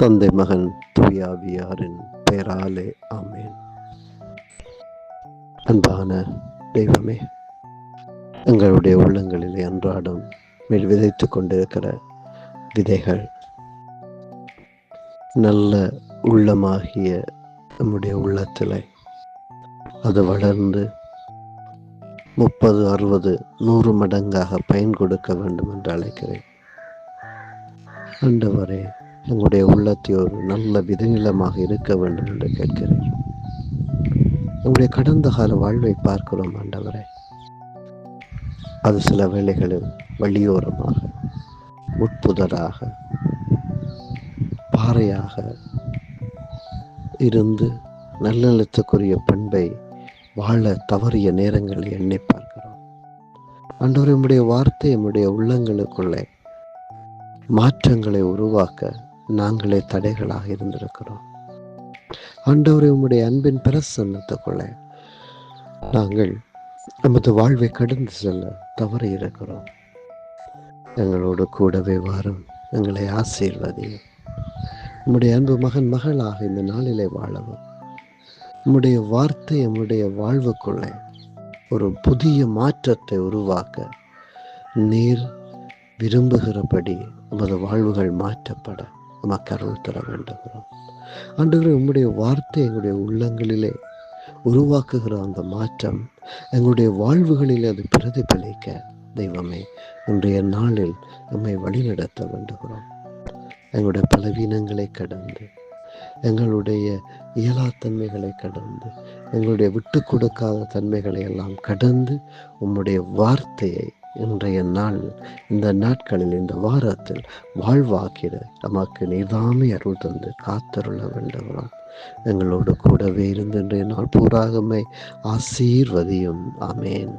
தந்தை மகன் தூயாவியாரின் பெயராலே ஆமேன். அன்பான தெய்வமே, எங்களுடைய உள்ளங்களிலே அன்றாடம் மேல் விதைத்து கொண்டிருக்கிற விதைகள் நல்ல உள்ளமாகிய நம்முடைய உள்ளத்திலே அது வளர்ந்து 30, 60, 100 மடங்காக பயன் கொடுக்க வேண்டும் என்று அழைக்கிறேன். ஆண்டவரே, எங்களுடைய உள்ளத்தை ஒரு நல்ல விதைநிலமாக இருக்க வேண்டும் என்று கேட்கிறேன். எங்களுடைய கடந்த கால வாழ்வை பார்க்கிறோம் ஆண்டவரே. அது சில வேளைகளில் வழியோரமாக, உட்புதராக, பாறையாக இருந்து நல்லெழுத்துக்குரிய பண்பை வாழ தவறிய நேரங்களை எண்ணி பார்க்கிறோம். ஆண்டவரே, உம்முடைய வார்த்தை நம்முடைய உள்ளங்களுக்குள்ளே மாற்றங்களை உருவாக்க நாங்களே தடைகளாக இருந்திருக்கிறோம். ஆண்டவரே, உம்முடைய அன்பின் பிரசன்னத்துக்குள்ளே நாங்கள் நமது வாழ்வை கடந்து செல்ல தவறி இருக்கிறோம். எங்களோடு கூடவே வாரும், எங்களை ஆசீர்வதியும். உம்முடைய அன்பு மகன் மகளாக இந்த நாளிலே வாழவும், உம்முடைய வார்த்தை நம்முடைய வாழ்வுக்குள்ளே ஒரு புதிய மாற்றத்தை உருவாக்க நீர் விரும்புகிறபடி நமது வாழ்வுகள் மாற்றப்பட நமக்கு அருள் தர வேண்டுகிறோம். ஆண்டவரே, உம்முடைய வார்த்தை எங்களுடைய உள்ளங்களிலே உருவாக்குகிற அந்த மாற்றம் எங்களுடைய வாழ்வுகளிலே அது பிரதிபலிக்க தெய்வமே இன்றைய நாளில் நம்மை வழிநடத்த வேண்டுகிறோம். எங்களுடைய பலவீனங்களை கடந்து, எங்களுடைய இயலாத்தன்மைகளை கடந்து, எங்களுடைய விட்டு கொடுக்காத தன்மைகளை எல்லாம் கடந்து உம்முடைய வார்த்தையை இன்றைய நாள், இந்த நாட்களில், இந்த வாரத்தில் வாழ்வாக்கிற நமக்கு நீதாமே அருள் தந்து காத்தருள வேண்டுகிறோம். எங்களோடு கூடவே இருந்து இன்றைய நாள் பூராகமே ஆசீர்வதியும். ஆமேன்.